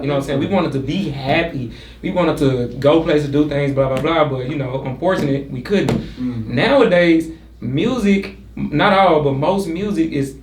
You know what I'm saying? We wanted to be happy. We wanted to go places, do things, blah, blah, blah. But, you know, unfortunately, we couldn't. Mm-hmm. Nowadays, music, not all, but most music is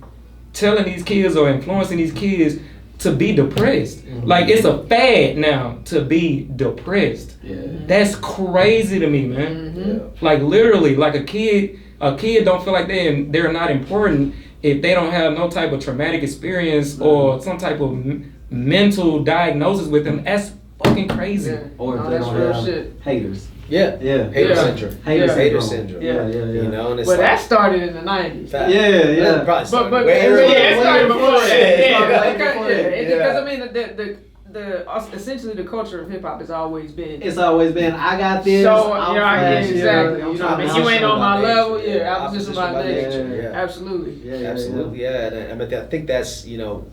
telling these kids or influencing these kids to be depressed. Mm-hmm. Like, it's a fad now to be depressed. Yeah. That's crazy to me, man. Mm-hmm. Yeah. Like, literally, like a kid don't feel like they're not important if they don't have no type of traumatic experience or some type of mental diagnosis with them. That's fucking crazy. Yeah. Or if they don't have shit. Haters. Yeah. Hater syndrome. Hater syndrome. Yeah. You know, and it's that started in the 90s. Yeah. Probably started but it started before that. Because Yeah. I mean, essentially the culture of hip hop has always been. It's always been. I got this. So I'm exactly. you ain't on my level. Opposition by nature. Yeah. Absolutely. Absolutely. Yeah. And I think that's, you know,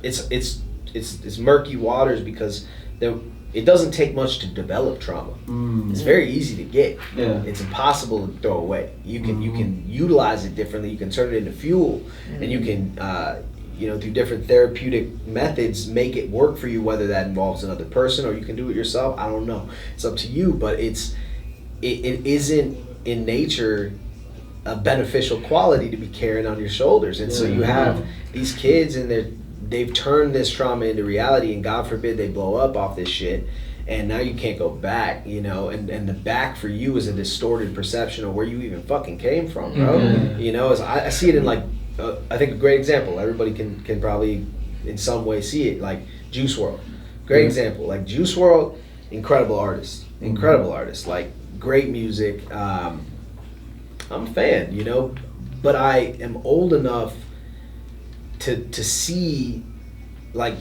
it's murky waters because it doesn't take much to develop trauma. It's very easy to get. Yeah. It's impossible to throw away. You can utilize it differently. You can turn it into fuel, and you can through different therapeutic methods make it work for you. Whether that involves another person or you can do it yourself, I don't know. It's up to you. But it isn't in nature a beneficial quality to be carrying on your shoulders, and so you have these kids and they've turned this trauma into reality, and God forbid they blow up off this shit, and now you can't go back, you know, and the back for you is a distorted perception of where you even fucking came from, bro. You know, as I see it in like, I think a great example, everybody can probably in some way see it, like Juice WRLD. Great example, like Juice WRLD, incredible artist, like great music. I'm a fan, you know, but I am old enough to see, like,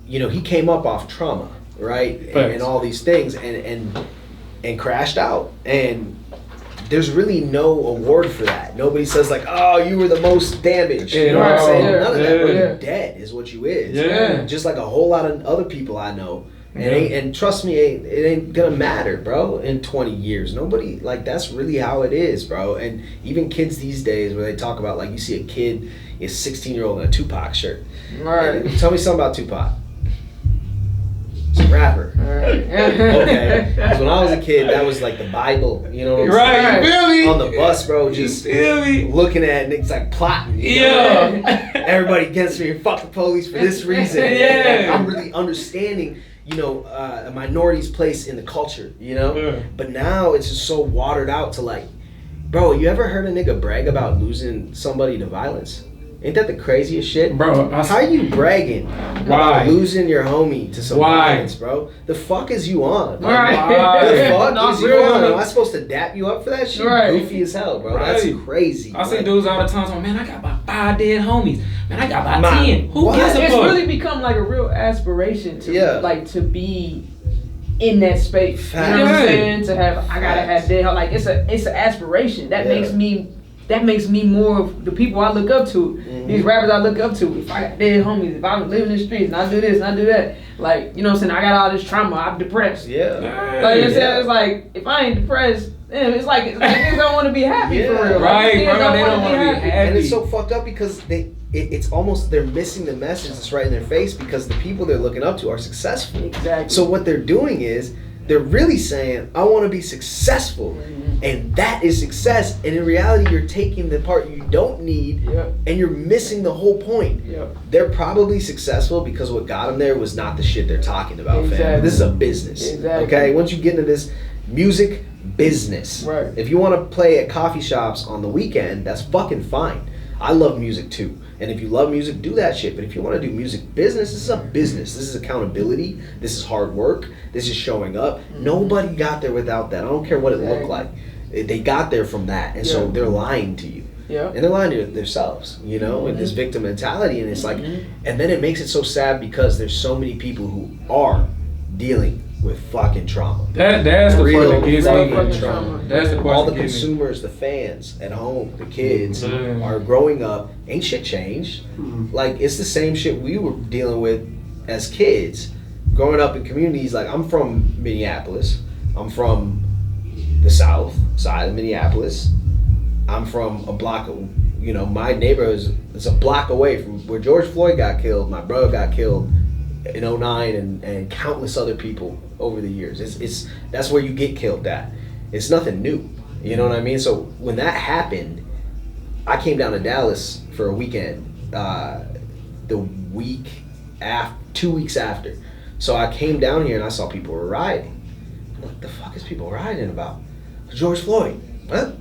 you know, he came up off trauma, right? And all these things and crashed out, and there's really no award for that. Nobody says like, oh, you were the most damaged. You know what I'm saying? None of that. You're dead is what you is. Yeah. Just like a whole lot of other people I know. And trust me, it ain't gonna matter, bro, in 20 years. Nobody, like, that's really how it is, bro. And even kids these days, where they talk about, like, you see a kid, a 16-year-old in a Tupac shirt. Right. And tell me something about Tupac. He's a rapper. Right. Okay. Because when I was a kid, that was like the Bible, you know what I'm saying? Right, you feel me? On the bus, bro, just looking at it, and it's like plotting. Yeah. Everybody against me, and fuck the police for this reason. Yeah. I'm really understanding, you know, a minority's place in the culture, you know? Yeah. But now it's just so watered out to like, bro, you ever heard a nigga brag about losing somebody to violence? Ain't that the craziest shit? Bro, how are you bragging about losing your homie to some violence, bro? The fuck is you on? Right. The fuck is you on? Am I supposed to dap you up for that shit? Goofy as hell, bro. That's crazy. I see dudes all the time saying, man, I got about 5 dead homies. Man, I got about 10. Who gives a fuck? It's really become like a real aspiration to like to be in that space. You know what I'm saying? To have, I gotta have dead, like it's an aspiration. That makes me more of the people I look up to. These rappers I look up to. If I got dead homies, if I'm living in the streets and I do this and I do that, like, you know what I'm saying, I got all this trauma, I'm depressed. Like, you know what I'm saying? It's like, if I ain't depressed, it's like niggas don't want to be happy for real. Right, bro, they don't want to be happy. And it's so fucked up because it's almost, they're missing the message that's right in their face because the people they're looking up to are successful. Exactly. So what they're doing is, they're really saying, I want to be successful. And that is success. And in reality, you're taking the part you don't need and you're missing the whole point. They're probably successful because what got them there was not the shit they're talking about, fam. This is a business. Okay? Once you get into this music business, if you want to play at coffee shops on the weekend, that's fucking fine. I love music too. And if you love music, do that shit. But if you want to do music business, this is a business. This is accountability. This is hard work. This is showing up. Nobody got there without that. I don't care what it looked like. They got there from that. And so they're lying to you. And they're lying to themselves, you know, with this victim mentality. And it's like, and then it makes it so sad because there's so many people who are dealing with fucking trauma. That's the real part that gets fucking trauma. That's the part. All the consumers, the fans at home, the kids are growing up. Ain't shit changed. Like, it's the same shit we were dealing with as kids, growing up in communities. Like, I'm from Minneapolis. I'm from the south side of Minneapolis. I'm from a block of, you know, my neighborhood is a block away from where George Floyd got killed. My brother got killed in '09, and countless other people over the years. It's that's where you get killed at. It's nothing new. You know what I mean? So when that happened, I came down to Dallas for a weekend. The week after, 2 weeks after. So I came down here and I saw people were rioting. What the fuck is people rioting about? George Floyd. What?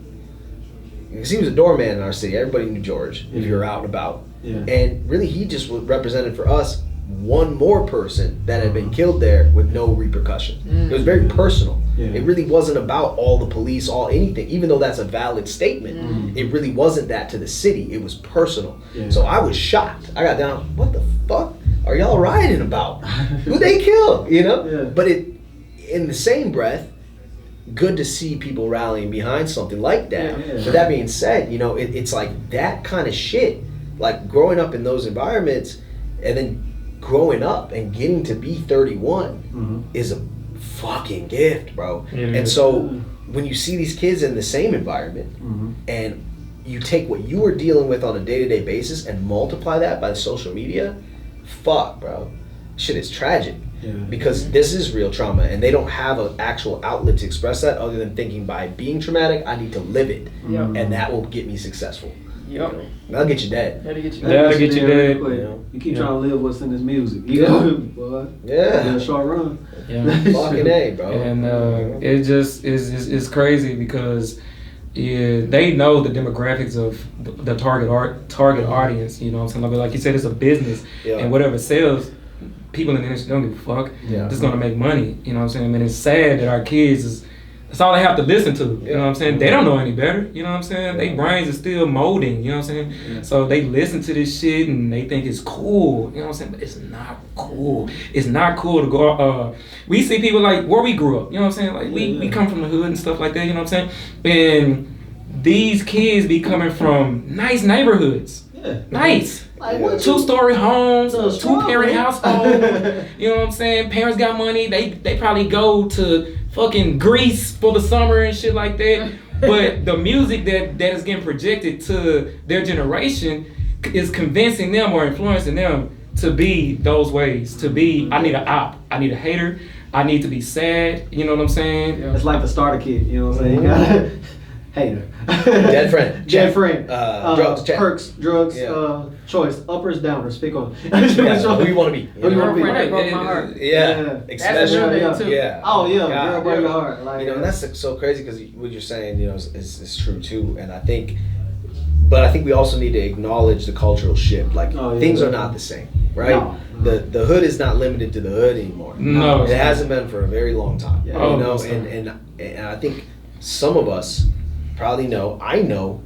Because he was a doorman in our city. Everybody knew George if you were out and about. Yeah. And really, he just represented for us one more person that had been killed there with no repercussion. It was very personal. Yeah. It really wasn't about all the police, all anything, even though that's a valid statement. It really wasn't that to the city. It was personal. Yeah. So I was shocked. I got down, what the fuck are y'all rioting about? Who they killed, you know? Yeah. But in the same breath, good to see people rallying behind something like that. Yeah. But that being said, you know, it's like that kind of shit, like growing up in those environments and then growing up and getting to be 31 is a fucking gift, bro. And so when you see these kids in the same environment and you take what you were dealing with on a day-to-day basis and multiply that by social media, fuck, bro. Shit is tragic. Yeah. Because this is real trauma and they don't have an actual outlet to express that other than thinking by being traumatic, I need to live it. And that will get me successful. Yep. You know? That'll get you dead. That'll get you dead. You know? You keep trying to live what's in this music. You know, boy. Yeah. A short run. Yeah. Fucking A, bro. And it just is crazy because they know the demographics of the target audience. You know what I'm saying? Like you said, it's a business, and whatever sells, people in the industry don't give a fuck. Yeah. Just gonna make money. You know what I'm saying? And it's sad that our kids that's all they have to listen to. You know what I'm saying? They don't know any better. You know what I'm saying? Their brains are still molding. You know what I'm saying? Yeah. So they listen to this shit and they think it's cool. You know what I'm saying? But it's not cool. It's not cool to go. We see people like where we grew up. You know what I'm saying? Like we come from the hood and stuff like that. You know what I'm saying? And these kids be coming from nice neighborhoods. Yeah. Nice. Like 2-story homes, 2-parent household. You know what I'm saying? Parents got money. They probably go to fucking Greece for the summer and shit like that. But the music that is getting projected to their generation is convincing them or influencing them to be those ways. To be, I need an op. I need a hater. I need to be sad. You know what I'm saying? It's like the starter kit. You know what I'm saying? You got hater. Dead friend. Dead friend. Drugs. Check. Perks. Drugs. Choice. Uppers, downers. Pick one. Who you want to be? Who you want to be? That broke my heart. Yeah. Especially. Yeah. Oh yeah. Girl broke your heart. Like, you know, that's so crazy because what you're saying, you know, is true too. And I think we also need to acknowledge the cultural shift. Like things are not the same, right? No. The hood is not limited to the hood anymore. No, it hasn't been for a very long time. Yeah. You know, and I think some of us probably know, I know,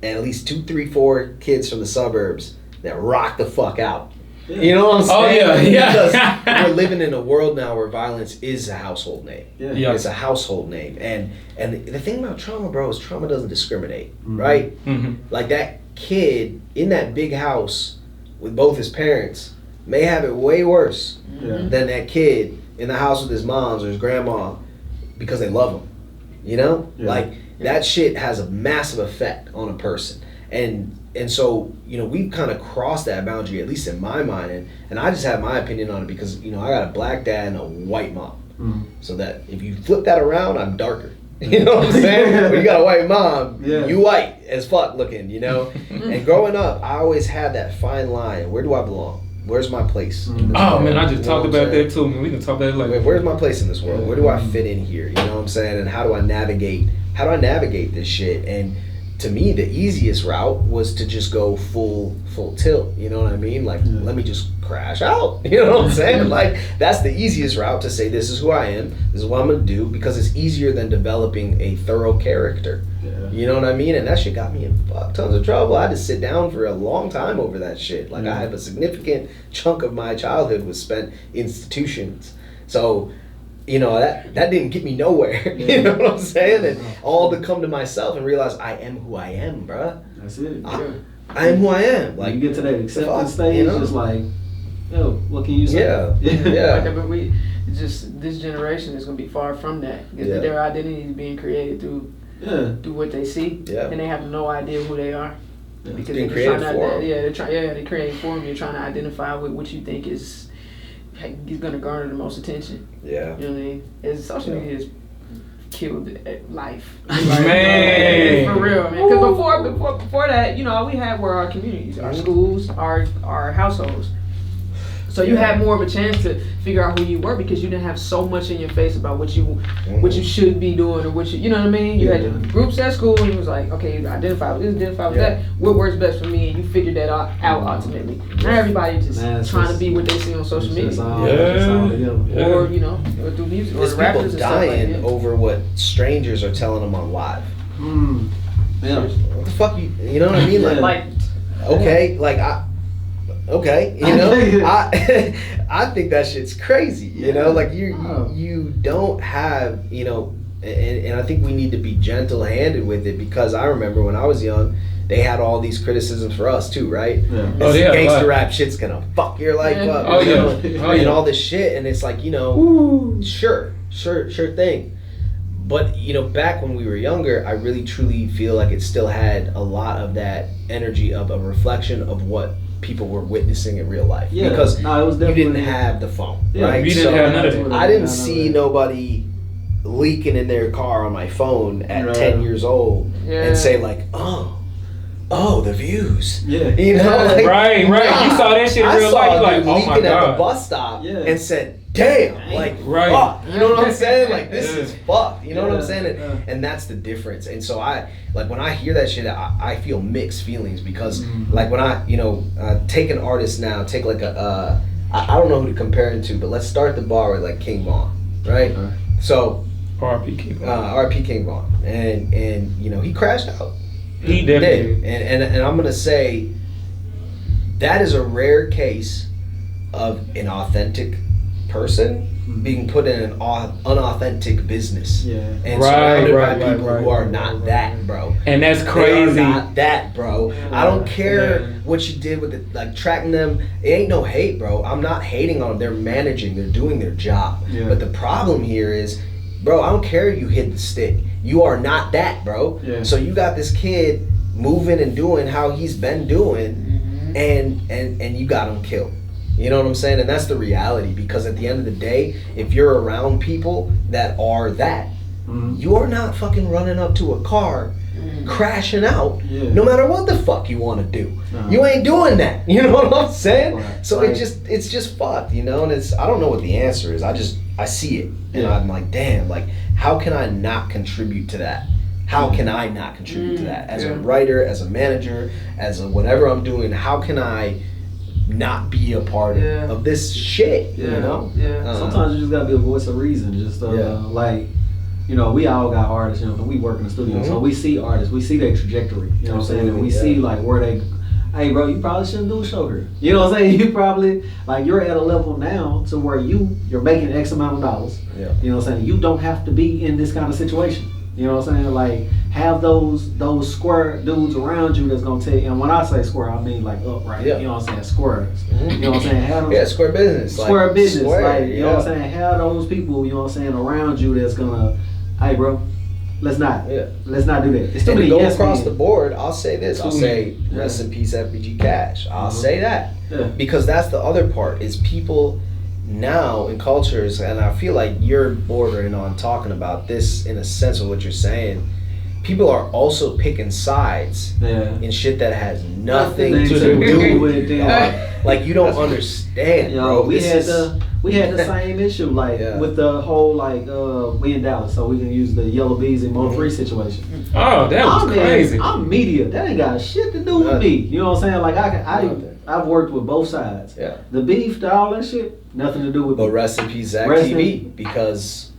at least 2, 3, 4 kids from the suburbs that rock the fuck out. Yeah. You know what I'm saying? Oh yeah. Because we're living in a world now where violence is a household name. Yeah. It's a household name. And the thing about trauma, bro, is trauma doesn't discriminate, right? Like that kid in that big house with both his parents may have it way worse than that kid in the house with his moms or his grandma because they love him. You know? Like that shit has a massive effect on a person. And so, you know, we've kind of crossed that boundary, at least in my mind. And I just have my opinion on it because, you know, I got a black dad and a white mom. So that if you flip that around, I'm darker. You know what I'm saying? When you got a white mom, you white as fuck looking, you know? And growing up, I always had that fine line. Where do I belong? Where's my place? Oh man, I just talked about that too, man. We can talk about it later. Where's my place in this world? Where do I fit in here? You know what I'm saying? And how do I navigate this shit? And to me, the easiest route was to just go full tilt. You know what I mean? Like, let me just crash out. You know what I'm saying? Like, that's the easiest route to say, this is who I am. This is what I'm going to do, because it's easier than developing a thorough character. You know what I mean? And that shit got me in tons of trouble. I had to sit down for a long time over that shit. Like, I have a significant chunk of my childhood was spent in institutions. So, you know, that didn't get me nowhere. You know what I'm saying? And all to come to myself and realize I am who I am, bruh. That's it. I am who I am. Like, you get to that acceptance stage, you know? Just like, yo, what can you say? Yeah. But this generation is gonna be far from that. Because their identity is being created through what they see, and they have no idea who they are. Because being created for them. they create for them. You're trying to identify with what you think is going to garner the most attention. Yeah. You know what I mean? Social media has killed life. Man. For real, man. Because before that, all we had were our communities, our schools, our households. So you had more of a chance to figure out who you were because you didn't have so much in your face about what you should be doing or what you know what I mean? You had the groups at school and it was like, okay, identify with this, identify with that. What works best for me? And you figured that out ultimately. Not everybody just trying to be what they see on social media. Or, or through music. There's or rappers people and dying stuff like over what strangers are telling them on live. Yeah. What the fuck you know what I mean? Like okay, okay, I think that shit's crazy, like you don't have, and I think we need to be gentle-handed with it because I remember when I was young, they had all these criticisms for us too, right? Yeah. This gangster rap shit's gonna fuck your life up, and all this shit, and it's like, sure thing. But, back when we were younger, I really truly feel like it still had a lot of that energy of a reflection of what people were witnessing in real life. Yeah, because it was you didn't have the phone, right? You didn't have none of that. I didn't see nobody leaking in their car on my phone at 10 years old and say like, oh, the views. Yeah. Right. You saw that shit in real life. You're like, oh my God. At the bus stop and said, damn, fuck. You know what I'm saying? Like, this is fucked. You know what I'm saying? And that's the difference. And so when I hear that shit, I feel mixed feelings because like when I, take an artist now, take like I don't know who to compare him to, but let's start the bar with like King Von, right? So R.P. King Von. R.P. King Von. And he crashed out. He definitely did. And I'm gonna say that is a rare case of an authentic person being put in an unauthentic business and surrounded by people who are not that, bro. And that's crazy. They are not that, bro. I don't care what you did with it, like tracking them. It ain't no hate, bro. I'm not hating on them. They're managing. They're doing their job. But the problem here is, bro, I don't care if you hit the stick. You are not that, bro. So you got this kid moving and doing how he's been doing, and you got him killed. You know what I'm saying? And that's the reality, because at the end of the day, if you're around people that are that, you are not fucking running up to a car, crashing out, no matter what the fuck you want to do. You ain't doing that. You know what I'm saying? So it's just fucked, and I don't know what the answer is. I see it, and I'm like, damn, like, how can I not contribute to that? How can I not contribute to that? As a writer, as a manager, as a whatever I'm doing, how can I not be a part of this shit, Sometimes you just gotta be a voice of reason. Just like, we all got artists, we work in the studio, so we see artists, we see their trajectory, you know what I'm saying? And we see like where they, hey bro, you probably shouldn't do a show here. You know what I'm saying? You probably, like, you're at a level now to where you're making X amount of dollars. Yeah. You know what I'm saying? You don't have to be in this kind of situation. You know what I'm saying? Like, have those square dudes around you that's gonna tell you. And when I say square, I mean like upright. You know what I'm saying? Squares. You know what I'm saying? Have those, square business. Square business. Like, you know what I'm saying? Have those people, you know what I'm saying, around you that's gonna, hey bro, let's not do that. It's too many go across the board. I'll say this. I'll say rest in peace, FBG Cash. I'll say that because that's the other part is people now in cultures, and I feel like you're bordering on talking about this in a sense of what you're saying. People are also picking sides in shit that has nothing to do with it. Like, you don't understand, bro. We had the same issue, like with the whole we in Dallas, so we can use the Yellow Bees and Mo 3 situation. Oh, that was crazy. I'm media. That ain't got shit to do with me. You know what I'm saying? Like, I've worked with both sides. Yeah. The beef, all that shit, nothing to do with me. But rest in peace, Zach TV, because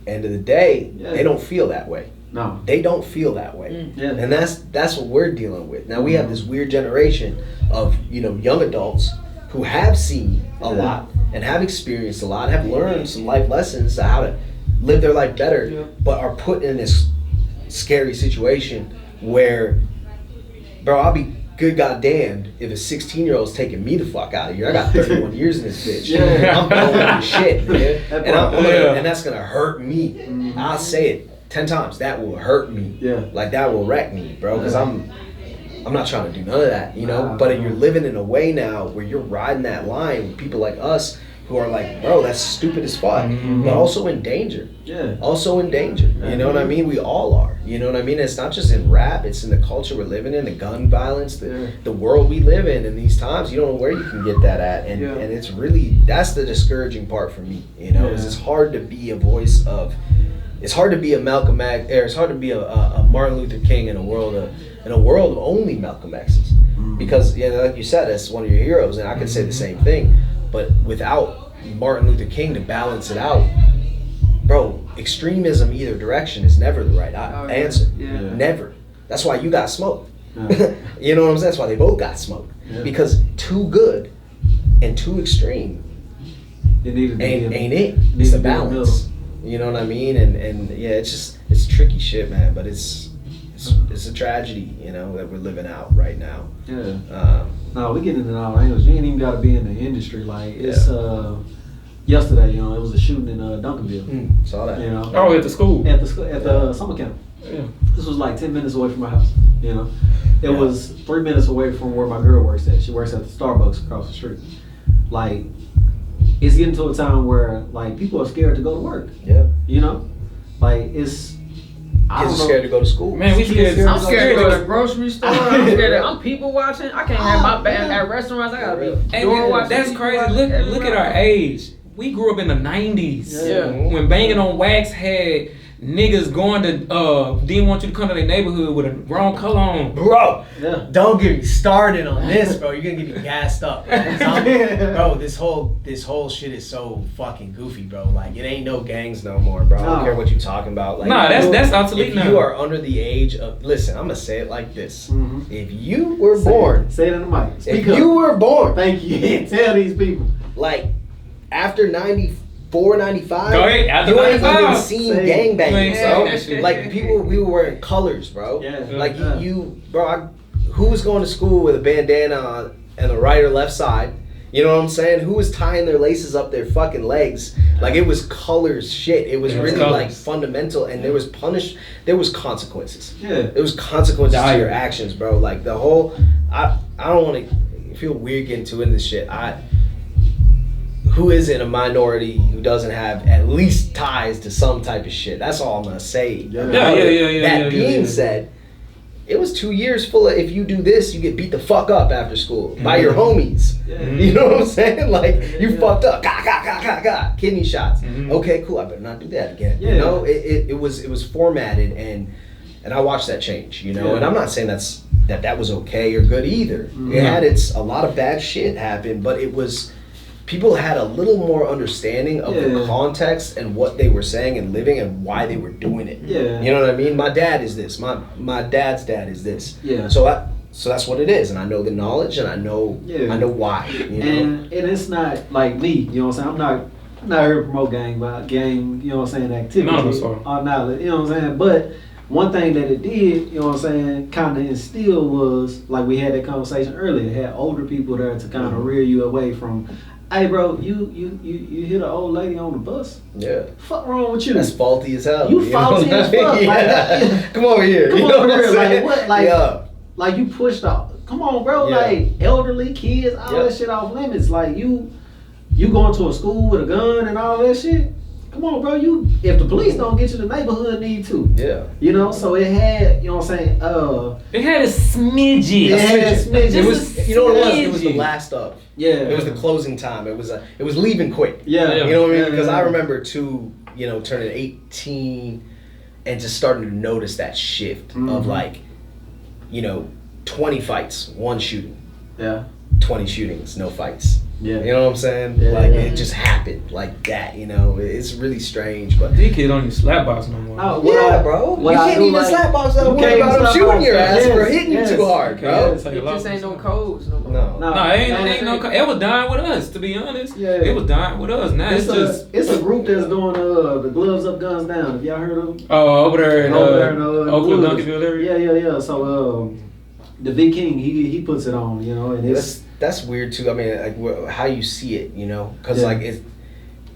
end of the day, they don't feel that way. No. They don't feel that way. And that's what we're dealing with. Now we have this weird generation of, young adults who have seen a lot and have experienced a lot, have learned some life lessons on how to live their life better, but are put in this scary situation where, bro, I'll be good goddamn if a 16-year-old's taking me the fuck out of here. I got 31 years in this bitch. I'm blowing shit, man. And that's gonna hurt me. I'll say it 10 times. That will hurt me. Like, that will wreck me, bro. Because I'm I'm not trying to do none of that, you know. But you're living in a way now where you're riding that line with people like us who are like, bro, that's stupid as fuck, but also in danger. Yeah. Also in danger. You know what I mean? We all are. You know what I mean? It's not just in rap. It's in the culture we're living in, the gun violence, the world we live in these times. You don't know where you can get that at, and it's really, that's the discouraging part for me. You know, is it's hard to be a voice of. It's hard to be a Malcolm X, or it's hard to be a Martin Luther King in a world of only Malcolm X's, because like you said, that's one of your heroes, and I could say the same thing, but without Martin Luther King to balance it out, bro, extremism either direction is never the right answer. Never. That's why you got smoked. You know what I'm saying? That's why they both got smoked, because too good and too extreme ain't it. It's the balance. You know what I mean? And yeah, it's tricky shit, man. But it's a tragedy, you know, that we're living out right now. Yeah. No, we get into all angles. You ain't even got to be in the industry. Like it's yesterday, you know, it was a shooting in Duncanville. Saw that. You know. Oh, at the school. At the summer camp. Yeah. This was like 10 minutes away from my house. You know, it was 3 minutes away from where my girl works at. She works at the Starbucks across the street. Like, it's getting to a time where like people are scared to go to work. Yeah. You know, like it's. Kids are scared to go to school. Man, I'm scared to go to the grocery store. I'm people watching. I can't have my back at restaurants. I gotta be door watching. That's crazy. Look at our age. We grew up in the 90s. When Banging on Wax had niggas going to didn't want you to come to their neighborhood with a wrong color on. Bro, don't get me started on this, bro. You're gonna get me gassed up. Bro, this whole shit is so fucking goofy, bro. Like, it ain't no gangs no more, bro. I don't care what you talking about. Like, nah, that's obsolete now. If you are under the age of, listen, I'm gonna say it like this. If you were born, say it in the mic. If you were born, thank you. Tell these people. Like, after 94, 95, go ahead, after you 95. ain't even seen gangbanging, bro. Like, people, we were wearing colors, bro. Like, bro, who was going to school with a bandana on the right or left side? You know what I'm saying? Who was tying their laces up their fucking legs? Like, it was colors shit. It was really like fundamental, and there was consequences. There was consequences to your actions, bro. Like, the whole, I don't want to feel weird getting too into this shit. Who isn't a minority who doesn't have at least ties to some type of shit? That's all I'm gonna say. That being said, it was 2 years full of, if you do this, you get beat the fuck up after school by your homies. You know what I'm saying? Like, you fucked up, kidney shots. Okay, cool. I better not do that again. You know, it was formatted, and I watched that change. You know, and I'm not saying that was okay or good either. It had a lot of bad shit happen, but it was. People had a little more understanding of the context and what they were saying and living and why they were doing it. You know what I mean? My dad is this. My dad's dad is this. So that's what it is, and I know the knowledge, and I know why. You know? And it's not like me. You know what I'm saying? I'm not here to promote gang. You know what I'm saying? Activity. Or knowledge. You know what I'm saying? But one thing that it did, you know what I'm saying, kind of instill was, like we had that conversation earlier. It had older people there to kind of rear you away from. Hey, bro, you hit an old lady on the bus? Fuck wrong with you? That's faulty as hell. You faulty as fuck. Like, come over here. Come over here. Like, what? Like you pushed off. Come on, bro. Like, elderly, kids, all that shit off limits. Like, you going to a school with a gun and all that shit? Come on, bro. If the police don't get you, the neighborhood need to. You know, so it had, you know what I'm saying? It had a smidgy. It was, you know what it was? It was the last of. It was the closing time. It was leaving quick. You know what I mean? Because I remember too, you know, turning 18 and just starting to notice that shift of, like, you know, 20 fights, 1 shooting. 20 shootings, no fights. You know what I'm saying? It just happened like that, you know. It's really strange, but these kids don't even slap box no more. Bro. You can't even slap box without worrying about them shooting your ass for hitting you too hard, bro. It just ain't no codes no more. No, it ain't no codes. It was dying with us, to be honest. It was dying with us. Now it's a group that's doing the gloves up, guns down. Have y'all heard of them? Oh, over there in Oakland, Duncanville area. Yeah. So the V King, he puts it on, you know, and that's weird too. I mean, like, how you see it, you know, because like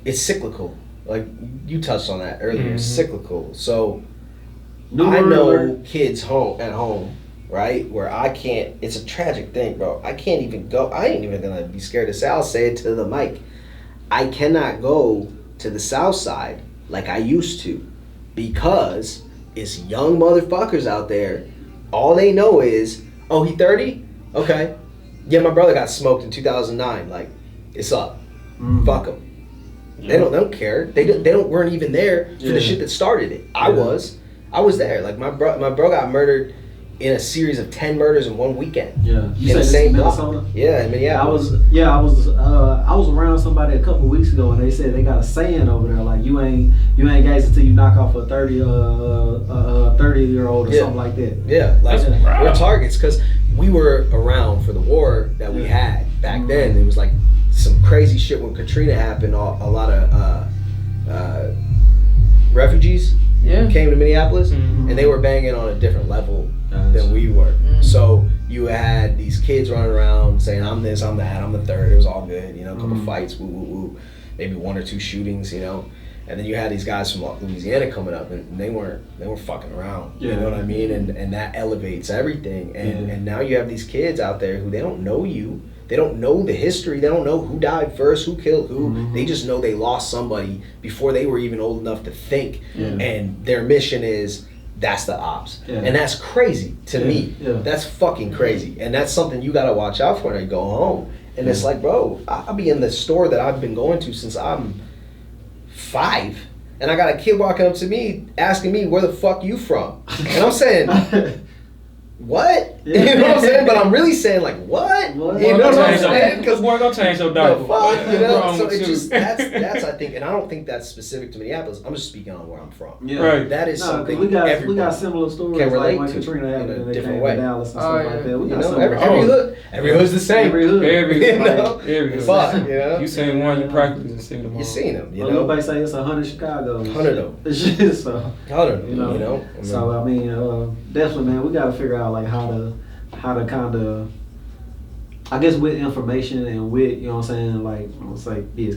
it's cyclical. Like, you touched on that earlier. It's cyclical. So I know kids at home right? Where I can't. It's a tragic thing, bro. I can't even go. I ain't even gonna be scared to say. I'll say it to the mic. I cannot go to the South Side like I used to because it's young motherfuckers out there. All they know is, oh, he 30? Okay. Yeah, my brother got smoked in 2009. Like, it's up. Fuck him. They don't care. They weren't even there for the shit that started it. I was there. Like my bro got murdered in a series of 10 murders in one weekend. Yeah. You in the same block. Yeah, I mean, yeah. I was around somebody a couple weeks ago and they said they got a saying over there like you ain't gays until you knock off a 30-year-old or something like that. Yeah, like we're targets because we were around for the war that we had back then. It was like some crazy shit when Katrina happened. A lot of refugees came to Minneapolis and they were banging on a different level than we were. So you had these kids running around saying, I'm this, I'm that, I'm the third. It was all good, you know, a couple fights, woo, woo, woo. Maybe 1 or 2 shootings, you know. And then you had these guys from Louisiana coming up and they weren't fucking around. You know what I mean? And that elevates everything. And now you have these kids out there who they don't know you. They don't know the history. They don't know who died first, who killed who. They just know they lost somebody before they were even old enough to think. And their mission is, that's the ops. And that's crazy to me. That's fucking crazy. And that's something you got to watch out for when you go home. And it's like, bro, I'll be in the store that I've been going to since I'm 5. And I got a kid walking up to me asking me, where the fuck you from? And I'm saying, what? You know what I'm saying? But I'm really saying like, what? You know what I'm saying? Because boy, don't change your diaper. Fuck, you know? So it's just, that's I think, and I don't think that's specific to Minneapolis. I'm just speaking on where I'm from. Right. That is something we got similar stories can relate like when to Katrina happened in a and they different came way. to Dallas and stuff like that. We got every hood's the same. Every hood. Every Fuck, you know? You seen one, you practically seen them all. You seen them, you know? Nobody say it's 100 Chicago. 100 of them. So, 100 of them, you know? So I mean, definitely, man, we got to figure out like how to kind of, I guess with information and with, you know what I'm saying, like, it's like be as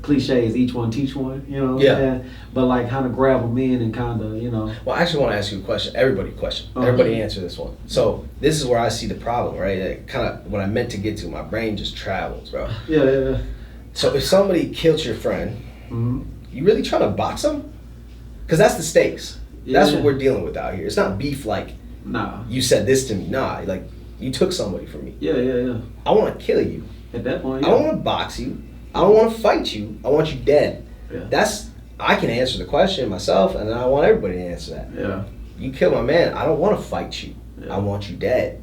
cliche as each one teach one, you know what I'm saying? But like kind of grab them in and kind of, you know. Well, I actually want to ask you a question. Everybody answer this one. So this is where I see the problem, right? Kind of what I meant to get to, my brain just travels, bro. Yeah. So if somebody killed your friend, you really trying to box them? Because that's the stakes. That's what we're dealing with out here. It's not beef like, nah, you said this to me. Nah, like, you took somebody from me. Yeah. I want to kill you. At that point, I don't want to box you. I don't want to fight you. I want you dead. Yeah. I can answer the question myself, and I want everybody to answer that. Yeah. You kill my man, I don't want to fight you. I want you dead.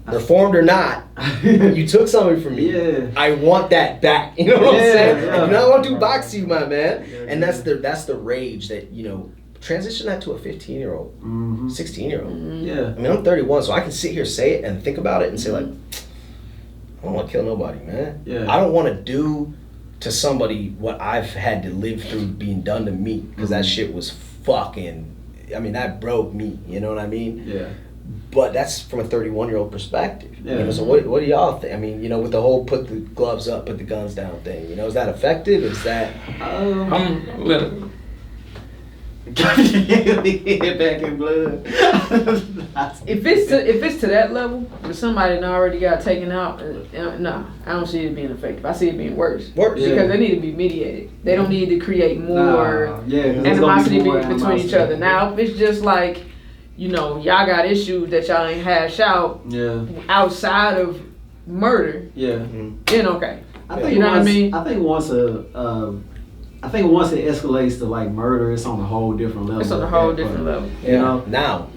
Reformed or not, you took something from me. Yeah. I want that back. You know what I'm saying? Yeah. I do not want to box you, my man. And that's the rage that, you know, transition that to a 15-year-old, 16-year-old. Yeah. I mean, I'm 31, so I can sit here, say it, and think about it and say, like, I don't want to kill nobody, man. Yeah. I don't want to do to somebody what I've had to live through being done to me, because that shit was fucking, I mean, that broke me, you know what I mean? Yeah. But that's from a 31-year-old perspective. Yeah. You know, so what do y'all think? I mean, you know, with the whole put the gloves up, put the guns down thing, you know, is that effective? Is that... I'm little. Back in blood. If it's to that level, where somebody already got taken out, no, I don't see it being effective. I see it being worse. Because they need to be mediated. They don't need to create more animosity between each other. Now, if it's just like, you know, y'all got issues that y'all ain't hash out outside of murder, then okay. I think you know what I mean? I think once it escalates to like murder, it's on a whole different level. It's on a whole different level. You know? Now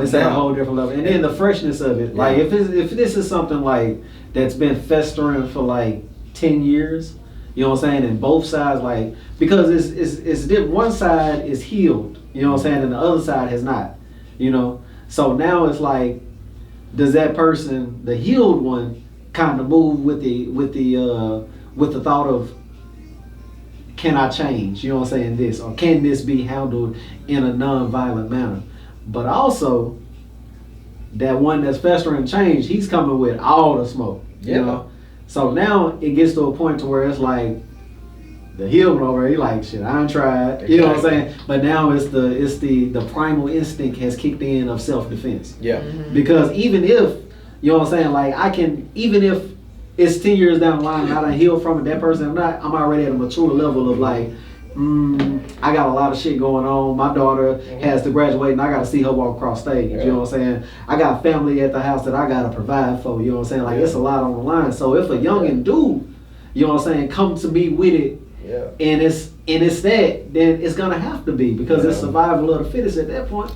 it's at a whole different level. And then the freshness of it. Like if this is something like that's been festering for like 10 years, you know what I'm saying? And both sides, like, because it's different. One side is healed, you know what I'm saying, and the other side has not. You know? So now it's like, does that person, the healed one, kind of move with the thought of, can I change? You know what I'm saying? This, or can this be handled in a non-violent manner? But also, that one that's festering change, he's coming with all the smoke. You know? So now it gets to a point to where it's like, The heel went over. He like shit. I ain't tried. You know what I'm saying? But now it's the primal instinct has kicked in of self defense. Yeah. Because even if you know what I'm saying, like even if it's 10 years down the line and I done healed from it, that person or not, I'm already at a mature level of like, I got a lot of shit going on. My daughter has to graduate and I gotta see her walk across stage. You know what I'm saying? I got family at the house that I gotta provide for. You know what I'm saying? Like it's a lot on the line. So if a youngin' dude, you know what I'm saying, come to me with it, and it's that, then it's gonna have to be because it's survival of the fittest at that point.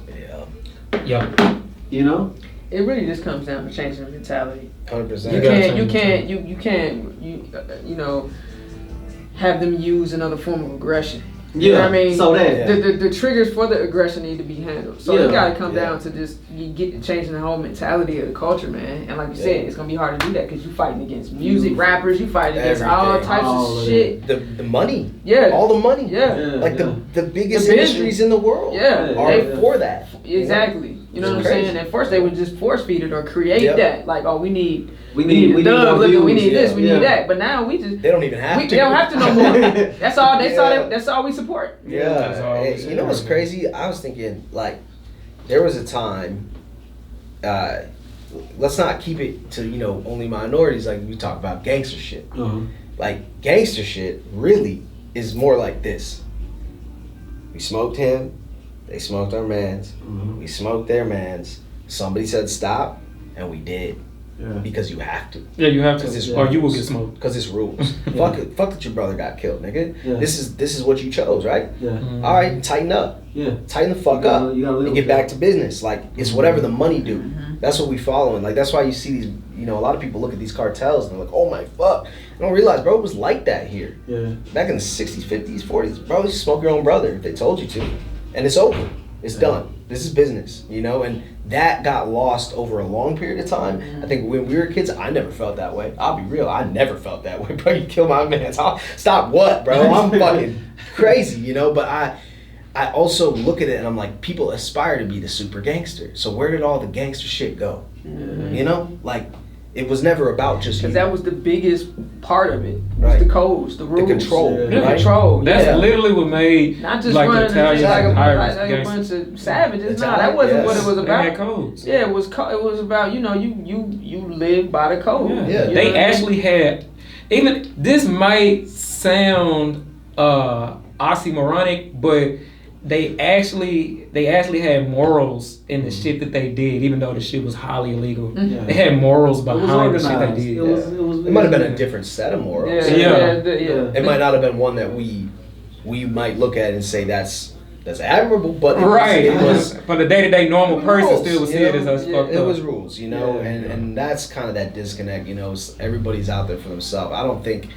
Yeah. You know? It really just comes down to changing the mentality. 100%. You can't you know, have them use another form of aggression. You know what I mean? So that the triggers for the aggression need to be handled. So it gotta come down to just changing the whole mentality of the culture, man. And like you said, it's gonna be hard to do that because you fighting against music, rappers, you fighting against all types of shit. The money. Yeah. All the money. Yeah. Like the biggest industries in the world are for that. Exactly. You know what I'm saying? At first they would just force feed it or create that. Like, oh, we need we need this, we need that. But now we just they don't even have to. They don't have to no more. That's all that's all we support. Yeah. You know what's crazy? I was thinking like there was a time let's not keep it to, you know, only minorities, like we talk about gangster shit. Like gangster shit really is more like this. We smoked him, they smoked our mans, we smoked their mans, somebody said stop, and we did. Because you have to. Yeah, you have to. Or you will get smoked. Because it's rules. Fuck that your brother got killed, nigga. This is what you chose, right? All right, tighten up. Tighten the fuck up and get back to business. Like, it's whatever the money do. That's what we following. Like, that's why you see these, you know, a lot of people look at these cartels and they're like, oh my fuck. They don't realize, bro, it was like that here. Back in the 60s, 50s, 40s, bro, you smoke your own brother if they told you to. And it's over. It's done. This is business, you know? And that got lost over a long period of time. I think when we were kids, I never felt that way. I'll be real. I never felt that way, bro. You kill my man. Stop what, bro? I'm fucking crazy, you know? But I also look at it and I'm like, people aspire to be the super gangster. So where did all the gangster shit go? You know? Like, it was never about just because that was the biggest part of it. Was the codes, the rules, the control, the control. That's literally what made not just like running Italians like and a bunch of savages. No, that wasn't what it was about. They had codes. Yeah, it was about, you know, you live by the code. Yeah. They actually had, even this might sound oxymoronic, but they actually had morals in the shit that they did, even though the shit was highly illegal. They had morals behind the shit they did. It might have been a different set of morals. It might not have been one that we might look at and say that's admirable, but it was for the day-to-day normal person still would see it as fucked up. It was rules, you know, and that's kind of that disconnect, you know. Everybody's out there for themselves. I don't think.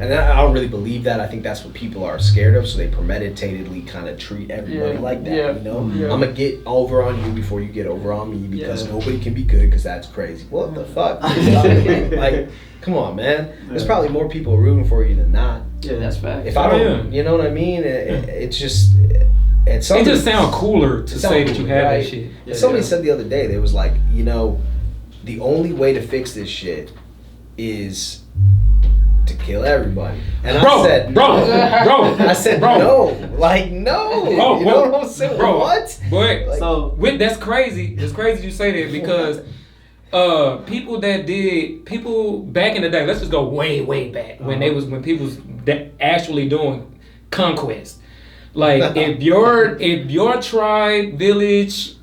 And I don't really believe that. I think that's what people are scared of, so they premeditatedly kind of treat everybody like that, you know? I'm going to get over on you before you get over on me because nobody can be good because that's crazy. What the fuck? Like, come on, man. There's probably more people rooting for you than not. That's fact. If I don't, you know what I mean? It's just... It just sounds cooler to say that you have that shit. Somebody said the other day, they was like, you know, the only way to fix this shit is... to kill everybody. And I said, no. Like, no. You know what I'm saying? What? But like, that's crazy. It's crazy you say that because people back in the day, let's just go way back when people was actually doing conquest. Like if your tribe, village,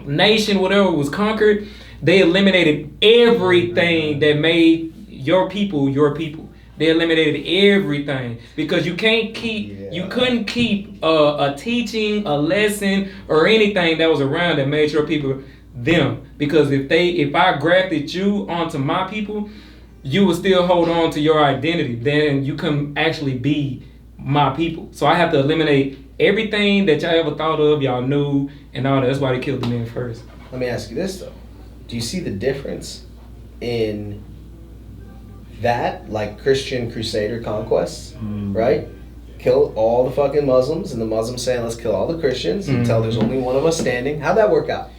nation, whatever was conquered, they eliminated everything that made your people your people. They eliminated everything because you couldn't keep a teaching, a lesson, or anything that was around that made your people them. Because if I grafted you onto my people, you would still hold on to your identity. Then you couldn't actually be my people. So I have to eliminate everything that y'all ever thought of, y'all knew, and all that. That's why they killed the men first. Let me ask you this though: do you see the difference in that, like Christian Crusader conquests, right? Kill all the fucking Muslims, and the Muslims saying, let's kill all the Christians until there's only one of us standing. How'd that work out?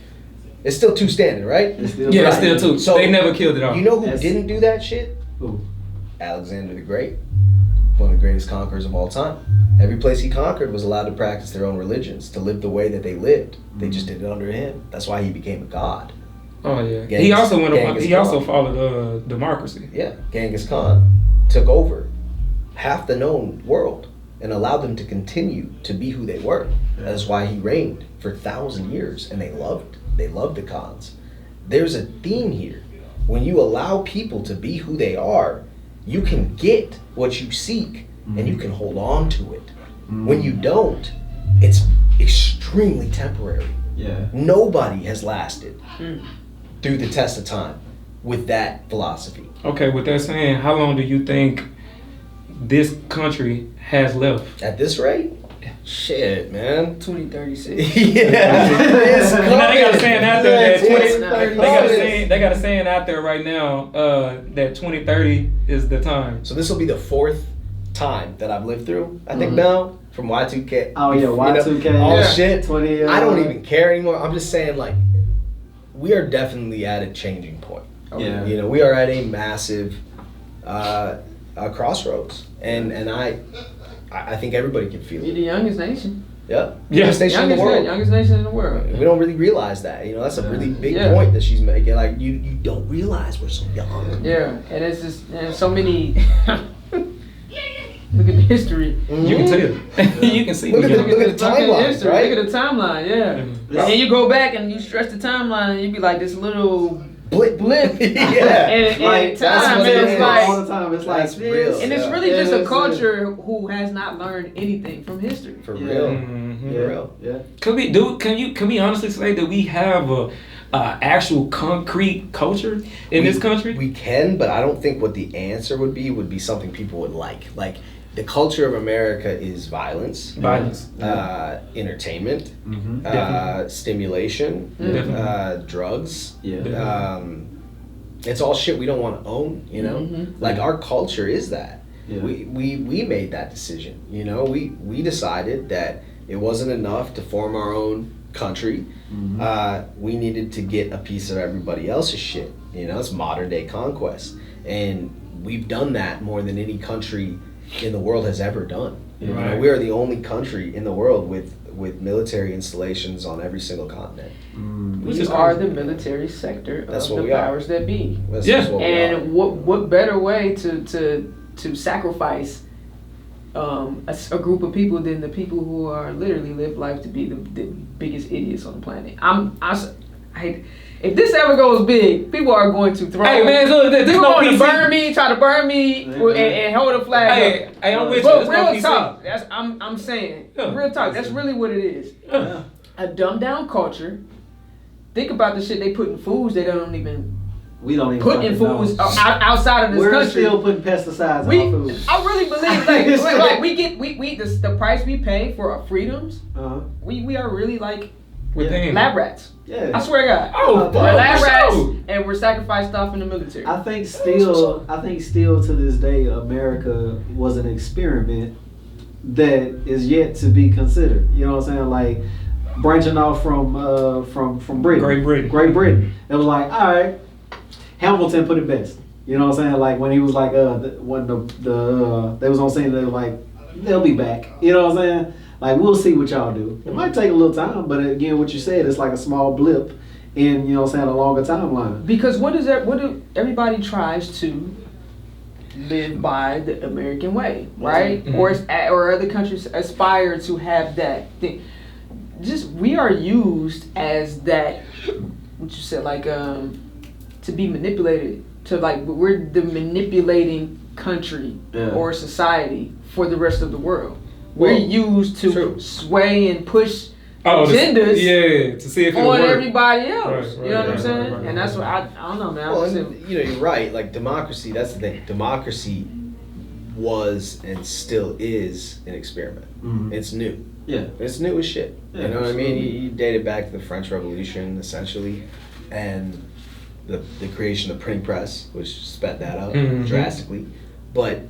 It's still two standing, right? It's still two. So they never killed it all. You know who didn't do that shit? Who? Alexander the Great. one of the greatest conquerors of all time. Every place he conquered was allowed to practice their own religions, to live the way that they lived. They just did it under him. That's why he became a god. Oh yeah. He also followed democracy. Yeah. Genghis Khan took over half the known world and allowed them to continue to be who they were. That's why he reigned for 1,000 years, and they loved the Khans. There's a theme here. When you allow people to be who they are, you can get what you seek, and you can hold on to it. When you don't, it's extremely temporary. Yeah. Nobody has lasted through the test of time with that philosophy. Okay, with that saying, how long do you think this country has left? At this rate? Shit, man. 2036. Yeah. It's You know, they got a saying out there that it's they got a saying out there right now that 2030 is the time. So this will be the 4th time that I've lived through, I think now, from Y2K. Oh yeah, Y2K. All yeah. shit. 20. I don't even care anymore. I'm just saying, like, we are definitely at a changing point. Yeah. You know, we are at a massive crossroads, and I think everybody can feel You're it. the youngest nation. Yeah. Youngest nation in the world. Youngest nation in the world. We don't really realize that. You know, that's a really big point that she's making. Like, you don't realize we're so young. Yeah, and it's just so many. Look at the history. You can tell. You can see. Look at the timeline, history. right? Look at the timeline, yeah. And you go back and you stretch the timeline, and you be like this little blip. Yeah. And Like, time, that's it's like all the time. It's like that's real. and it's really just a culture who has not learned anything from history. For real. Mhm. For real. Yeah. Can we honestly say that we have a actual concrete culture in this country? We can, but I don't think what the answer would be something people would like. Like, the culture of America is violence, entertainment, stimulation, drugs. Yeah. It's all shit we don't want to own, you know? Like, our culture is that. Yeah. We made that decision, you know? We decided that it wasn't enough to form our own country. We needed to get a piece of everybody else's shit, you know? It's modern day conquest. And we've done that more than any country in the world has ever done. You know, we are the only country in the world with military installations on every single continent. We are the military sector of the powers that be. And what better way to sacrifice a group of people than the people who are literally live life to be the biggest idiots on the planet. If this ever goes big, people are going to throw. Hey man, look, this people no going PC. to burn me, try to burn me, and hold a flag up. Hey, I'm with you. But This no real PC. talk, I'm saying, real talk. That's really what it is. A dumbed down culture. Think about the shit they put in foods they don't even. We don't even put in foods outside of this We're country. Still putting pesticides in our food. I really believe like we the price we pay for our freedoms. We are really like lab rats. Yeah. I swear to God. We're lab rats and we're sacrificed stuff in the military. I think still to this day, America was an experiment that is yet to be considered. You know what I'm saying? Like, branching off from Britain. Great Britain. It was like, all right, Hamilton put it best. You know what I'm saying? Like, when he was like, when they was on scene, they were like, they'll be back. You know what I'm saying? Like, we'll see what y'all do. It might take a little time, but again, what you said, it's like a small blip in, you know what I'm saying, a longer timeline. Because what do everybody tries to live by the American way, right? Mm-hmm. Or other countries aspire to have that thing. Just, we are used as that, what you said, like, to be manipulated, to like, we're the manipulating country or society for the rest of the world. We're used to sway and push agendas to see if on work. Everybody else. Right, you know what I'm saying? Right. And that's what I don't know, man. Well, and, you know, you're right. Like, democracy, that's the thing. Democracy was and still is an experiment. Mm-hmm. It's new. Yeah. It's new as shit. Yeah, you know what I mean? You date it back to the French Revolution, essentially, and the creation of the printing press, which sped that up drastically. But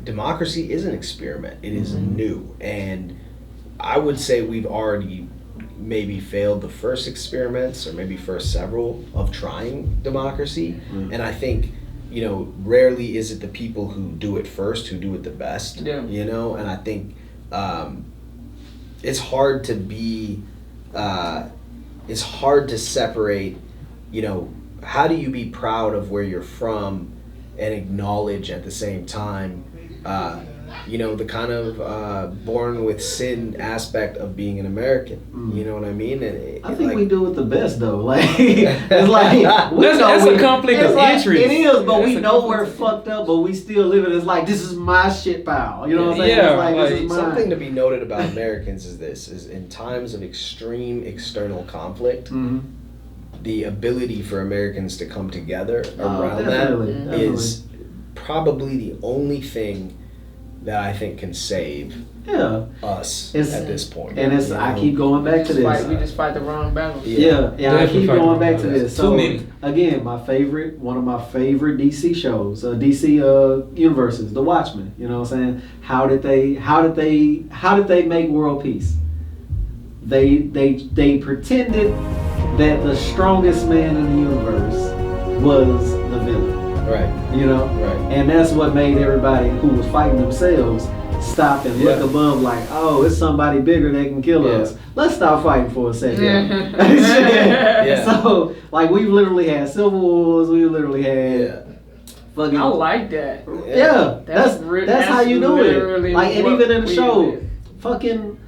democracy is an experiment. It is new. And I would say we've already maybe failed the first experiments, or maybe first several, of trying democracy. And I think you know, rarely is it the people who do it first who do it the best. Yeah. You know, and I think it's hard to be, it's hard to separate, you know, how do you be proud of where you're from and acknowledge at the same time, you know, the kind of born with sin aspect of being an American. You know what I mean? And I think we do it the best though. Like it's like that's a conflict of interest. It is, but we know we're fucked up, but we still live it. It's like this is my shit, pal. You know what I'm saying? Yeah, it's like, this like, is mine. something to be noted about Americans is this: is in times of extreme external conflict, the ability for Americans to come together around that is probably the only thing that I think can save us at this point. And it's I keep going back to this. We just fight the wrong battle. Yeah, I keep going back to this. So Too many. again, one of my favorite DC shows, DC universes, The Watchmen. You know what I'm saying? How did they make world peace? They pretended that the strongest man in the universe was the villain. Right. You know? Right. And that's what made everybody who was fighting themselves stop and look above like, oh, it's somebody bigger that can kill us. Let's stop fighting for a second. So, like, we've literally had civil wars. We literally had fucking... I like that. Yeah. That's how you do it. Like, and even in the show, fucking...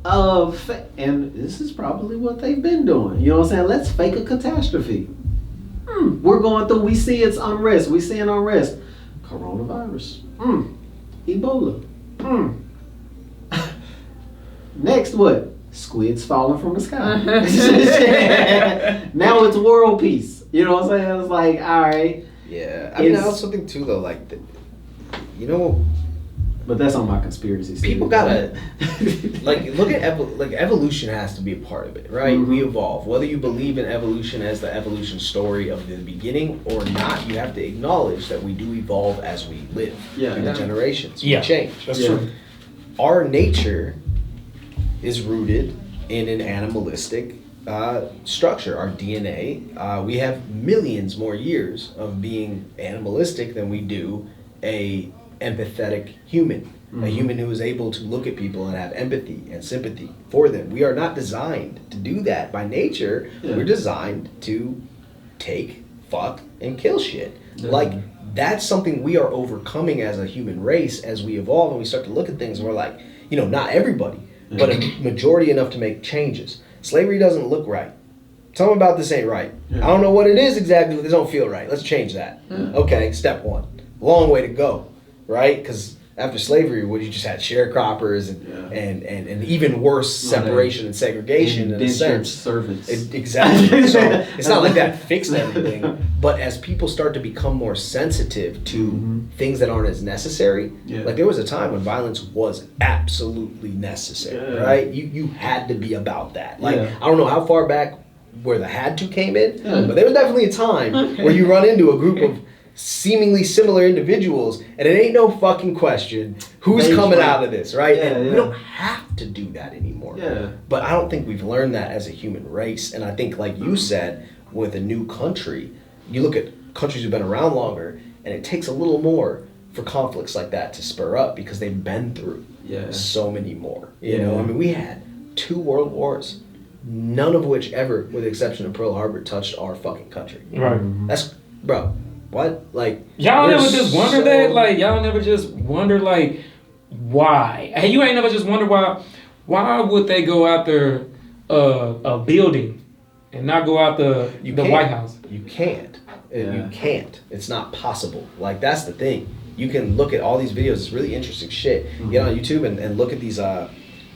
and this is probably what they've been doing. You know what I'm saying? Let's fake a catastrophe. We're going through, we see it's unrest. We see an unrest. Coronavirus. Ebola. Next, what? Squids falling from the sky. Now it's world peace. You know what I'm saying? It's like, all right. Yeah. I mean, I also think too, though, like, you know... But that's on my conspiracy. People gotta like look at evolution has to be a part of it, right? We evolve. Whether you believe in evolution as the evolution story of the beginning or not, you have to acknowledge that we do evolve as we live through the generations. We change. That's true. Our nature is rooted in an animalistic structure. Our DNA. We have millions more years of being animalistic than we do a empathetic human, a human who is able to look at people and have empathy and sympathy for them. We are not designed to do that by nature. We're designed to take, fuck, and kill shit. Like, that's something we are overcoming as a human race as we evolve and we start to look at things and we're like, you know, not everybody, but a majority enough to make changes. Slavery doesn't look right. Something about this ain't right. I don't know what it is exactly, but this don't feel right. Let's change that. Okay, step one. Long way to go. Right? Because after slavery, you just had sharecroppers and even worse separation and segregation in a sense. Servants. Exactly. So it's not like that fixed everything. But as people start to become more sensitive to things that aren't as necessary, like there was a time when violence was absolutely necessary, right? You had to be about that. Like I don't know how far back where the had to came in, but there was definitely a time where you run into a group of seemingly similar individuals and it ain't no fucking question who's coming out of this, right? And we don't have to do that anymore. But I don't think we've learned that as a human race. And I think, like you said, with a new country, you look at countries who've been around longer and it takes a little more for conflicts like that to spur up because they've been through so many more. You know, I mean, we had 2 world wars, none of which ever, with the exception of Pearl Harbor, touched our fucking country. Right. That's, bro. What? Like, y'all never just wonder that? Like, y'all never just wonder, like, why? Hey, you ain't never just wonder why would they go after a building and not go out the White House? You can't. You can't. It's not possible. Like, that's the thing. You can look at all these videos. It's really interesting shit. Get on YouTube and look at these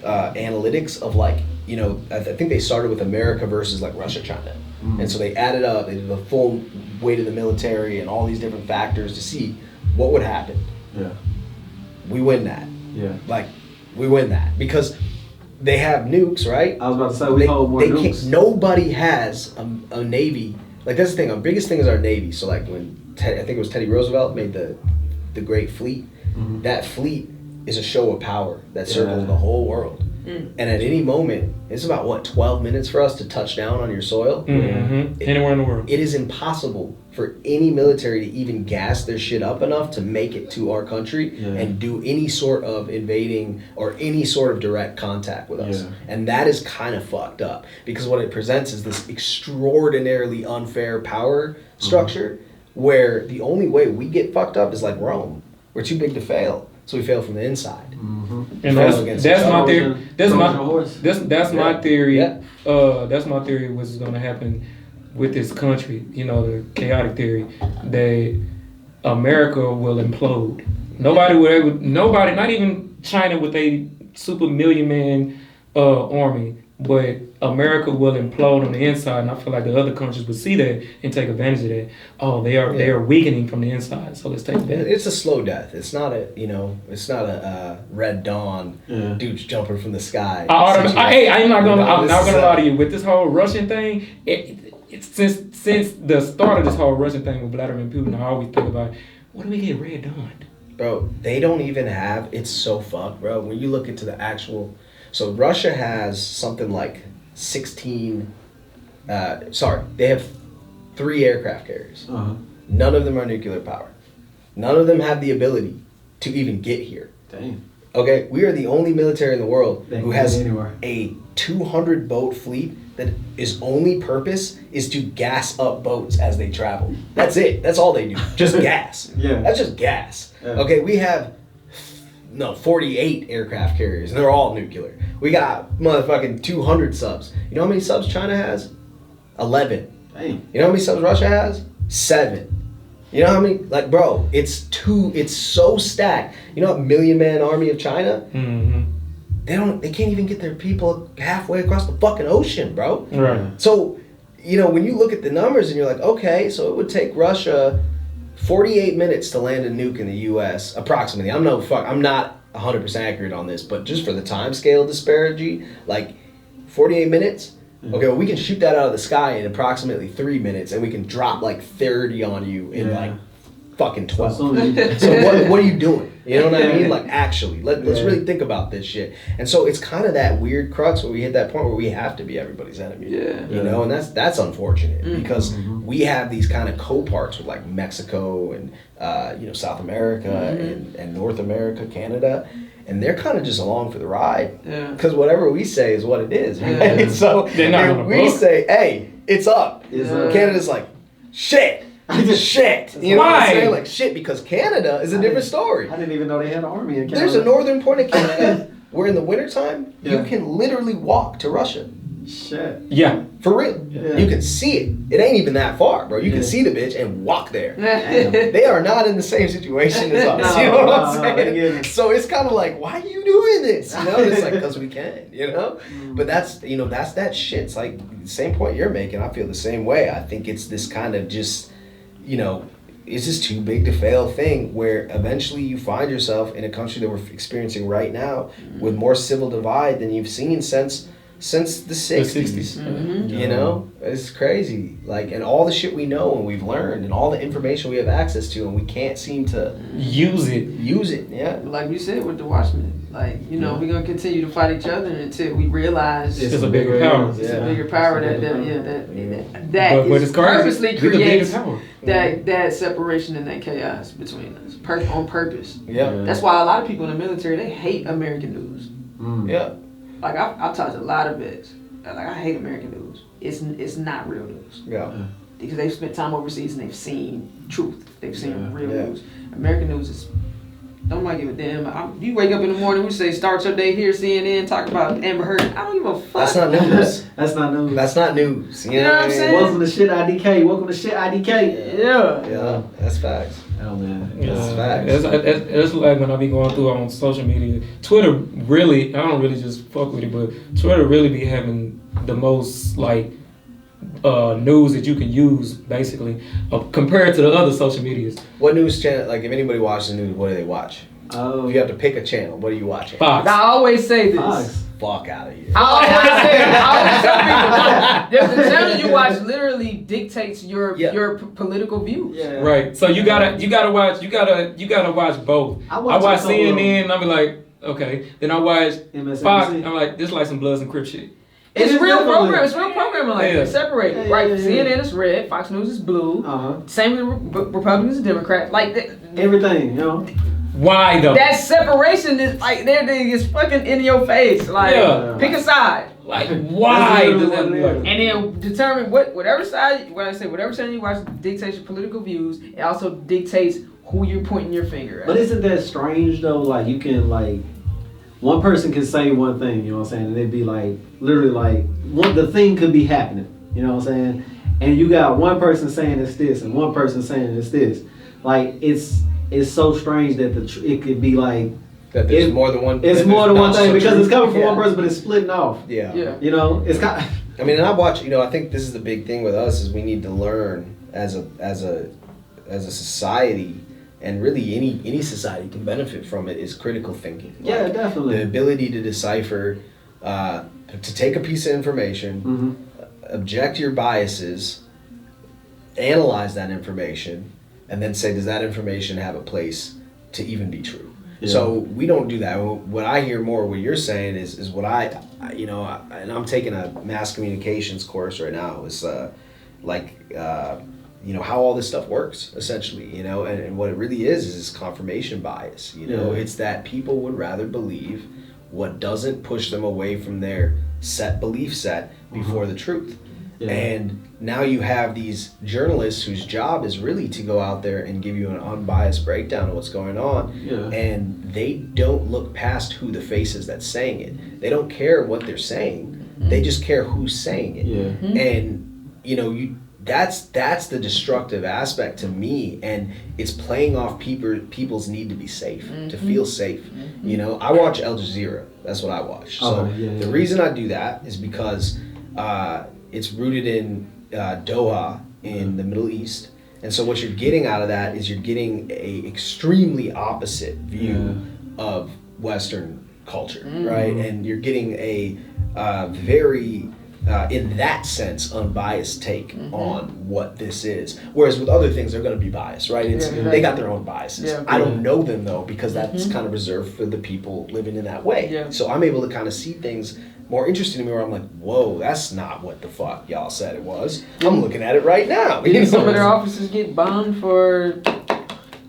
analytics of, like, you know, I think they started with America versus, like, Russia, China. And so they added up, they did the full weight of the military and all these different factors to see what would happen. We win that. Like, we win that. Because they have nukes, right? I was about to say, we hold more nukes. Nobody has a navy. Like, that's the thing. Our biggest thing is our navy. So, like, when I think it was Teddy Roosevelt made the Great Fleet, that fleet is a show of power that circles the whole world. And at any moment, it's about what 12 minutes for us to touch down on your soil. Anywhere in the world. It is impossible for any military to even gas their shit up enough to make it to our country and do any sort of invading or any sort of direct contact with us. And that is kind of fucked up because what it presents is this extraordinarily unfair power structure where the only way we get fucked up is like Rome. We're too big to fail, so we fail from the inside. And that's my theory. That's my theory. That's my theory. What's going to happen with this country? You know, the chaotic theory that America will implode. Nobody, not even China with a super million-man army, but America will implode on the inside, and I feel like the other countries would see that and take advantage of that. Oh, they are weakening from the inside, so let's take advantage. It's a slow death. It's not a Red Dawn dudes jumping from the sky. I'm not gonna lie to you. With this whole Russian thing, since the start of this whole Russian thing with Vladimir Putin, I always think about what do we get Red Dawn? Bro, they don't even have. It's so fucked, bro. When you look into the actual, so Russia has something like 16. They have 3 aircraft carriers. None of them are nuclear powered. None of them have the ability to even get here. Dang. Okay, we are the only military in the world who has anywhere. a 200 boat fleet that its only purpose is to gas up boats as they travel. That's it. That's all they do. Just gas. That's just gas. Okay, we have 48 aircraft carriers, and they're all nuclear. We got motherfucking 200 subs. You know how many subs China has? 11. Dang. You know how many subs Russia has? 7. You know how many? Like, bro, it's so stacked. You know, a 1 million-man army of China? They can't even get their people halfway across the fucking ocean, bro. Right. So, when you look at the numbers and you're like, okay, so it would take Russia 48 minutes to land a nuke in the U.S. approximately. I'm not 100% accurate on this, but just for the time scale disparity, like 48 minutes. Okay, well, we can shoot that out of the sky in approximately 3 minutes, and we can drop like 30 on you in like fucking 12. So what are you doing? You know what I mean? Like, actually, let's really think about this shit. And so it's kind of that weird crux where we hit that point where we have to be everybody's enemy. You know, and that's unfortunate because we have these kind of co-parts with like Mexico and South America and North America, Canada. And they're kind of just along for the ride. Because whatever we say is what it is. Right? So we say, hey, it's up. Canada's like, shit. Shit. You know what I'm saying? Like, shit, because Canada is a different story. I didn't even know they had an army in Canada. There's a northern point of Canada where in the wintertime, you can literally walk to Russia. Shit. Yeah. For real. You can see it. It ain't even that far, bro. You can see the bitch and walk there. They are not in the same situation as us. You know what I'm saying? So it's kind of like, why are you doing this? You know? It's like, because we can, But that's that shit. It's like the same point you're making. I feel the same way. I think it's this kind of just, it's just too big to fail thing where eventually you find yourself in a country that we're experiencing right now with more civil divide than you've seen since the 60s. It's crazy. Like, and all the shit we know and we've learned and all the information we have access to and we can't seem to use it. Like we said with the Watchmen, like, we're gonna continue to fight each other until we realize it's a bigger power. It's a bigger power that purposely creates that separation and that chaos between us on purpose. That's why a lot of people in the military, they hate American news. Like, I've talked to a lot of vets. Like, I hate American news. It's not real news. Because they've spent time overseas and they've seen truth. They've seen real news. American news is, don't mind give a damn. You wake up in the morning, we say, start your day here, CNN, talk about Amber Heard. I don't give a fuck. That's not news. That's not news. That's not news. You know what I'm saying? Welcome to shit IDK. Welcome to shit IDK. Yeah, that's facts. Oh man, that's facts. That's like when I be going through on social media. Twitter really, I don't really just fuck with it, but Twitter really be having the most like news that you can use basically compared to the other social medias. What news channel? Like, if anybody watches the news, what do they watch? Oh, if you have to pick a channel, what are you watching? Fox. I always say this. fuck out of here. I always tell people, the channel you watch literally dictates your political views. Yeah. Right. So you gotta watch both. I watch CNN and I'll be like, okay. Then I watch MSNBC. Fox and I'm like, this is like some Bloods and Crips shit. It's real program. It's real programming like that. Separated. Yeah, right. yeah. CNN is red. Fox News is blue. Same with Republicans and Democrats. Like everything, you know. Why though? That separation is like is fucking in your face. Like pick a side. Like why does that and then determine whatever side you watch dictates your political views. It also dictates who you're pointing your finger at. But isn't that strange though? Like you can like one person can say one thing, you know what I'm saying, and it'd be like literally like the thing could be happening, you know what I'm saying, and you got one person saying it's this and one person saying it's this. Like it's so strange that it could be like that there's more than one. It's more than one thing because it's coming from yeah. one person, but it's splitting off. Yeah. You know, it's kind. I mean, and I watch. You know, I think this is the big thing with us is we need to learn as a society, and really any society can benefit from it is critical thinking. Yeah, like, definitely. The ability to decipher, to take a piece of information, object your biases, analyze that information, and then say, does that information have a place to even be true? Yeah. So we don't do that. What I hear more, what you're saying is what and I'm taking a mass communications course right now. Is how all this stuff works essentially, and what it really is confirmation bias. It's that people would rather believe what doesn't push them away from their set belief set before the truth. Yeah. And now you have these journalists whose job is really to go out there and give you an unbiased breakdown of what's going on. Yeah. And they don't look past who the face is that's saying it. They don't care what they're saying. They just care who's saying it. Yeah. And that's the destructive aspect to me, and it's playing off people's need to be safe, to feel safe. I watch Al Jazeera. That's what I watch. The reason I do that is because it's rooted in Doha in the Middle East, and so what you're getting out of that is you're getting a extremely opposite view of Western culture, right? And you're getting a very in that sense unbiased take on what this is, whereas with other things they're going to be biased, right? They got their own biases. I don't know them though, because that's kind of reserved for the people living in that way. So I'm able to kind of see things more interesting to me, where I'm like, whoa, that's not what the fuck y'all said it was. I'm looking at it right now. Some of their offices get bombed for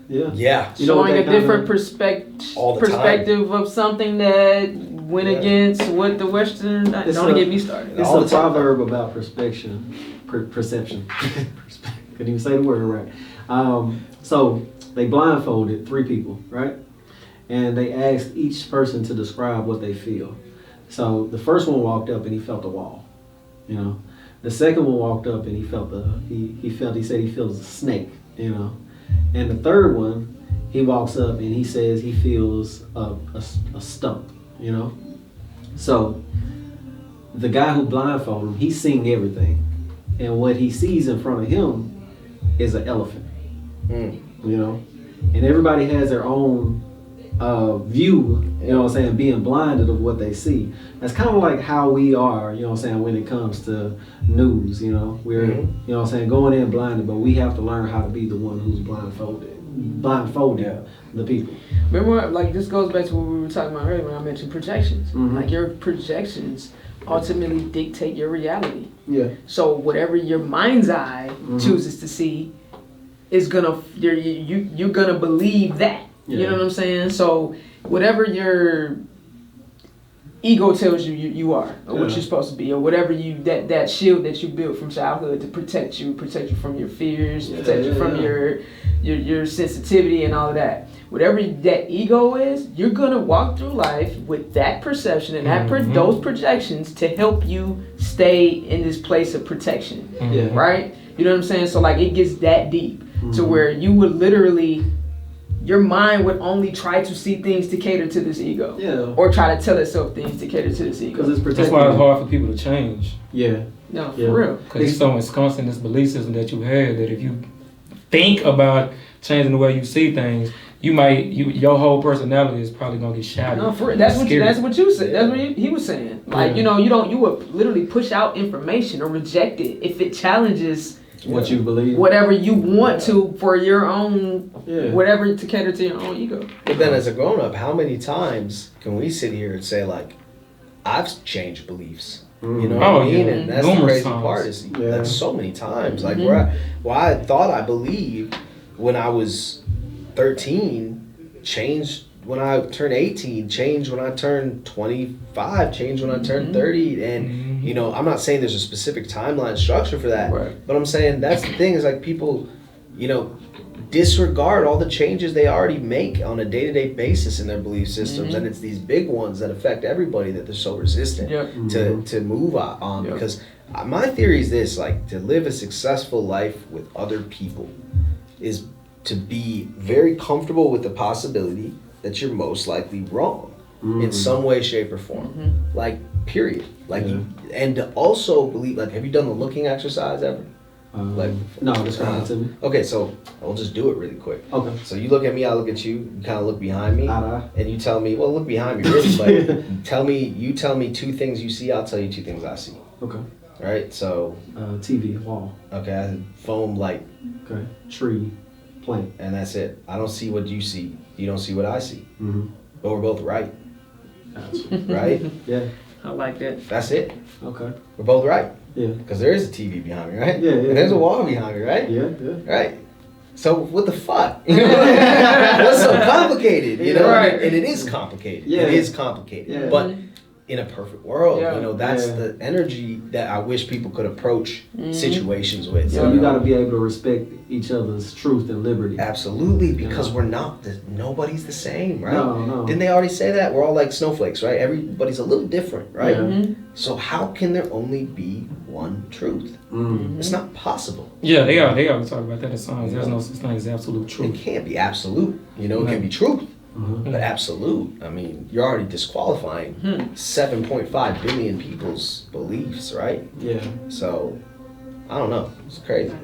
showing a different perspective of something that went against what the Western. Don't get me started. It's a proverb about perception. Couldn't even say the word right. So they blindfolded 3 people, right? And they asked each person to describe what they feel. So the first one walked up and he felt a wall, The second one walked up and he felt he said he feels a snake, And the third one, he walks up and he says he feels a stump, So the guy who blindfolded him, he's seeing everything. And what he sees in front of him is an elephant, And everybody has their own view, being blinded of what they see. That's kind of like how we are, when it comes to news, we're, going in blinded, but we have to learn how to be the one who's blindfolding the people. Remember, this goes back to what we were talking about earlier when I mentioned projections. Like your projections ultimately dictate your reality. Yeah. So whatever your mind's eye chooses to see is you're gonna believe that. You know what I'm saying? So whatever your ego tells you are, or what you're supposed to be, or whatever that shield that you built from childhood to protect you from your fears, protect you from your sensitivity and all of that. Whatever that ego is, you're gonna walk through life with that perception and those projections to help you stay in this place of protection, right? You know what I'm saying? So it gets that deep to where you would literally. Your mind would only try to see things to cater to this ego, or try to tell itself things to cater to this ego. Because it's that's why it's hard for people to change. No, for real. Because it's so ensconced in this belief system that you have that if you think about changing the way you see things, your whole personality is probably gonna get shattered. No, that's what you said. That's what he was saying. Like you would literally push out information or reject it if it challenges what you believe, whatever you want to for your own, whatever to cater to your own ego. But then, as a grown up, how many times can we sit here and say like, I've changed beliefs? You know what I mean? Yeah. And that's Numerous the crazy times. part is that's so many times. Like where I thought I believed when I was 13, changed when I turned 18, changed when I turned 25, changed when I turned 30. And, you know, I'm not saying there's a specific timeline structure for that, but I'm saying that's the thing is like people, you know, disregard all the changes they already make on a day-to-day basis in their belief systems. And it's these big ones that affect everybody that they're so resistant to move on. Because my theory is this, like to live a successful life with other people is to be very comfortable with the possibility that you're most likely wrong in some way, shape, or form. Like, period. Like, and to also believe, like, have you done the looking exercise ever? Like, no, describe it to me. Okay, so I'll just do it really quick. Okay. So you look at me, I look at you, you kind of look behind me, and you tell me, well, look behind me, really, but you tell me two things you see, I'll tell you two things I see. Okay. Right, so. TV, wall. Okay, foam, light. Okay, tree, plant. And that's it. I don't see what you see. You don't see what I see. But we're both right. Gotcha. Right? Yeah. I like that. That's it. Okay. We're both right. Yeah. Because there is a TV behind me, right? Yeah. And there's a wall behind me, right? Yeah. Right? So what the fuck? You know? What's so complicated? You know? Right. And it is complicated. Yeah. It is complicated. Yeah. But in a perfect world, Yeah. you know, that's the energy that I wish people could approach situations with. So you got to be able to respect each other's truth and liberty. Absolutely, because we're not, nobody's the same, right? No. Didn't they already say that? We're all like snowflakes, right? Everybody's a little different, right? Yeah. So how can there only be one truth? It's not possible. Yeah, they always talk about that in songs. There's no such thing as absolute It truth. can't be absolute, you know, it can be truth. But absolute, I mean, you're already disqualifying 7.5 billion people's beliefs, right? Yeah. So, I don't know. It's crazy.